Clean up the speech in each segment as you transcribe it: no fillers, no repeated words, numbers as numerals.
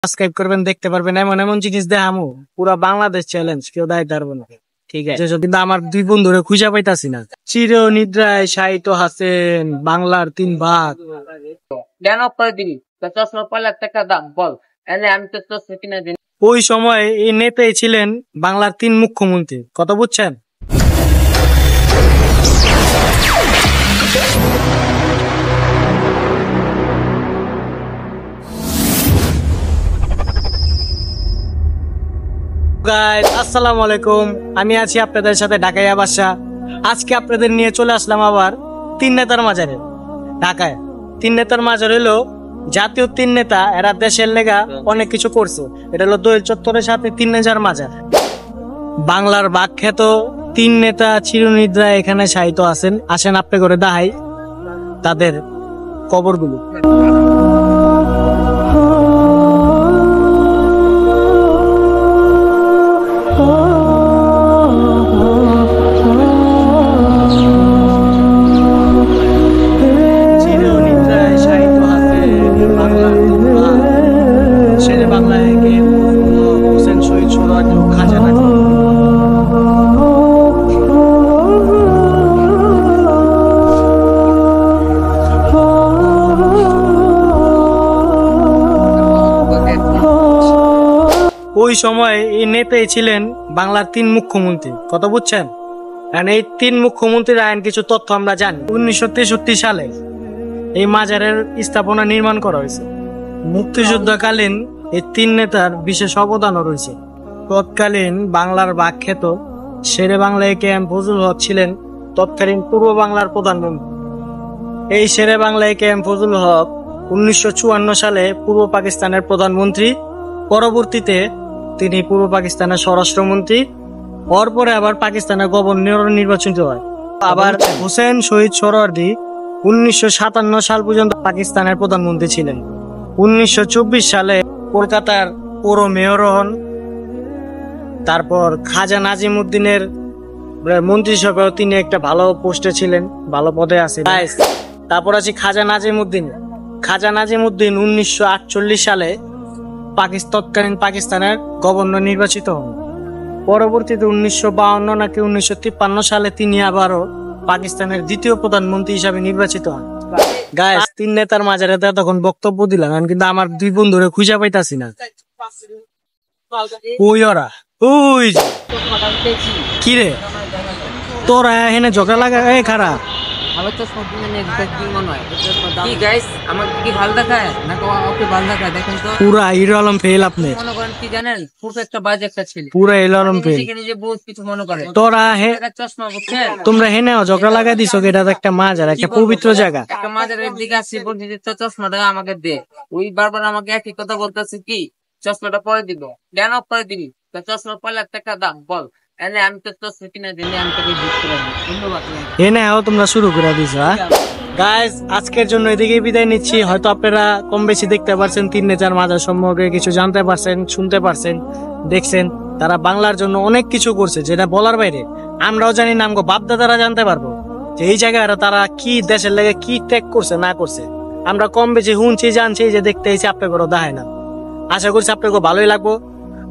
Subscribe করবেন, দেখতে পারবেন এমন এমন জিনিস দেখামু পুরা বাংলাদেশ চ্যালেঞ্জ, কেউ দায়িত্ব পারবো না। ঠিক আছে, কিন্তু আমার দুই বন্ধুরে খুঁজে পাইতাছি না। চির নিদ্রায় শায়িত হাসেন বাংলার 3 ভাগ। ওই সময় এই নেতাই ছিলেন বাংলার 3 মুখ্যমন্ত্রী, কথা বুঝছেন? আসসালামু আলাইকুম, আমি আছি আপনাদের সাথে ঢাকাইয়া বাদশা। আজকে আপনাদের নিয়ে চলে আসলাম আবার 3 নেতার মাজারে। ঢাকায় 3 নেতার মাজার হলো জাতীয় 3 নেতা, এরা দেশের লেগা অনেক কিছু করছে। এটা হলো দোয়েল চত্বরের সাথে 3 নেতার মাজার। বাংলার বাখ্যাত 3 নেতা চিরনিদ্রায় এখানে শায়িত আছেন। আসেন আপনি করে দেখাই তাদের কবরগুলো। ওই সময় এই নেতাই ছিলেন বাংলার 3 মুখ্যমন্ত্রী, কথা বুঝছেন? এই 3 মুখ্যমন্ত্রীর আইন কিছু তথ্য আমরা জানি। 1963 সালে এই মাজারের স্থাপনা নির্মাণ করা হয়েছে। মুক্তিযুদ্ধকালীন এই 3 নেতার বিশেষ অবদানও রয়েছে। তৎকালীন বাংলার বাখ্যাত শেরে বাংলা এ.কে.এম ফজলুল হক ছিলেন তৎকালীন পূর্ব বাংলার প্রধানমন্ত্রী। এই শেরে বাংলা এ.কে.এম ফজলুল হক 1954 সালে পূর্ব পাকিস্তানের প্রধানমন্ত্রী, পরবর্তীতে তিনি পূর্ব পাকিস্তানের স্বরাষ্ট্রমন্ত্রী, পরে আবার পাকিস্তানের গভর্নর নির্বাচিত হয়। আবার হোসেন শহীদ সোহরাওয়ার্দী 1957 সাল পর্যন্ত পাকিস্তানের প্রধানমন্ত্রী ছিলেন। 1924 সালে কলকাতার পৌর মেয়র হন। তারপর খাজা নাজিমউদ্দিনের মন্ত্রিসভায় তিনি একটা ভালো পোস্টে ছিলেন, ভালো পদে আছেন। তারপর আছে খাজা নাজিমউদ্দিন। খাজা নাজিমউদ্দিন 1948 সালে তৎকালীন পাকিস্তানের গভর্নর নির্বাচিত হন। পরবর্তীতে 1952 নাকি 1953 সালে তিনি আবারও পাকিস্তানের দ্বিতীয় প্রধানমন্ত্রী হিসাবে নির্বাচিত হন। গাইস, 3 নেতার মাঝারে তখন বক্তব্য দিলাম, কিন্তু আমার দুই বন্ধুরে খুঁজে পাইতাছি না। ওই ওরা ওই কি রে, তোরা এখানে ঝগড়া লাগা খারাপ। পুরা হিরো আলম ফেল আপনি, পুরা হিরো আলম ফেল। তোমরা হেনে ঝগড়া লাগাই দিছো, এটা একটা মাজার, একটা পবিত্র জায়গা। চশমাটা আমাকে দে, ওই বারবার আমাকে একই কথা বলতেছে কি চশমাটা পরে দিব, কেন পরে দিবি? চশমা পরে টাকা দাম বল। তোমরা শুরু করে দিছো। গাইস, আজকের জন্য এদিকেই বিদায় নিচ্ছি। হয়তো আপনারা কম বেশি দেখতে পারছেন 3 নেতার মাজার সম্পর্কে কিছু জানতে পারছেন, শুনতে পারছেন, দেখছেন। তারা বাংলার জন্য অনেক কিছু করছে, যেটা বলার বাইরে। আমরাও জানি না, আমগো বাপদাদারা জানতে পারবো যে এই জায়গায় তারা কি দেশের লেগে কি ত্যাগ করছে না করছে। আমরা কম বেশি শুনছি, জানছি, যে দেখতে এসে আপনাকে দেখায় না। আশা করছি আপনাকে ভালোই লাগবো।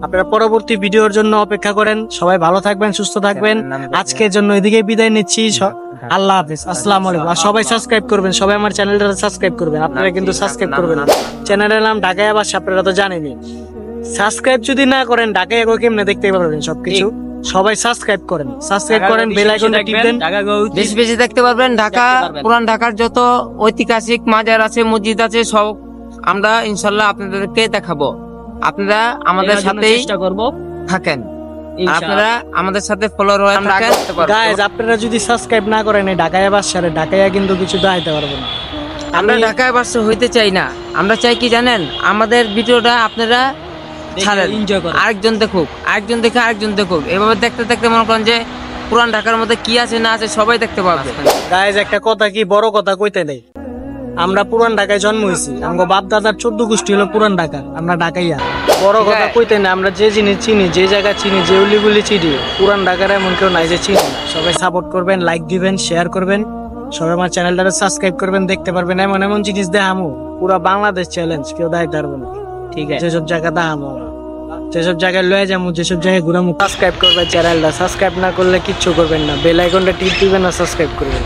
আপনারা পরবর্তী ভিডিওর জন্য অপেক্ষা করেন। সবাই ভালো থাকবেন, সুস্থ থাকবেন। আজকের জন্য এদিকে বিদায় নিচ্ছি। আল্লাহ হাফেজ, আসসালামু আলাইকুম। আর সবাই সাবস্ক্রাইব করবেন, সবাই আমার চ্যানেলটা সাবস্ক্রাইব করবেন। আপনারা কিন্তু সাবস্ক্রাইব করবেন। চ্যানেলের নাম ঢাকাইয়া বাদশা, আপনারা তো জানেনই। সাবস্ক্রাইব যদি না করেন ঢাকাইয়া কেমনে দেখতে পারবেন সবকিছু। সবাই সাবস্ক্রাইব করেন, সাবস্ক্রাইব করেন, বেল আইকনটা টিপ দেন, বেশি বেশি দেখতে পারবেন। ঢাকা, পুরান ঢাকার যত ঐতিহাসিক মাজার আছে, মসজিদ আছে, সব আমরা ইনশাল্লাহ আপনাদেরকে দেখাবো। আপনারা আমাদের সাথেই থাকেন, আপনারা আমাদের সাথে ফলোয়ার হয়ে থাকেন। গাইস, আপনারা যদি সাবস্ক্রাইব না করেন ঢাকাইয়া বাদশারে, ঢাকাইয়া কিন্তু কিছু দাইতে পারবো না। আমরা ঢাকায় বাদশা হইতে চাই না। আমরা চাই কি জানেন, আমাদের ভিডিওটা আপনারা ছাড়েন, আরেকজন দেখুক, আরেকজন দেখে আরেকজন দেখুক। এভাবে দেখতে দেখতে মনে করেন যে পুরান ঢাকার মধ্যে কি আছে না আছে সবাই দেখতে পাবে। গাইস, একটা কথা কি বড় কথা কইতে নেই, আমরা পুরান ঢাকায় জন্ম হয়েছি। আমার বাপ দাদার 14 গোষ্ঠী হলো পুরান ঢাকার, আমরা ঢাকাইয়া। বড় কথা কইতে না, আমরা যে জিনিস চিনি, যে জায়গা চিনি, যে উলিগুলি চিনি, পুরান ঢাকার এমন কেউ নাই যে চিনি। সবাই সাপোর্ট করবেন, লাইক দিবেন, শেয়ার করবেন। সবাই আমার চ্যানেলটা সাবস্ক্রাইব করবেন, দেখতে পারবেন এমন এমন জিনিস দেখামু পুরা বাংলাদেশ চ্যালেঞ্জ, কেউ দায়িত্ব পারবো না। ঠিক আছে যেসব জায়গা দাঁড়াবো, যেসব জায়গায় লয়ে যাবো, যেসব জায়গায় ঘুরামো। সাবস্ক্রাইব করবেন চ্যানেলটা, সাবস্ক্রাইব না করলে কিচ্ছু করবেন না, বেল আইকনটা টিপ দিবেন না, সাবস্ক্রাইব করবেন।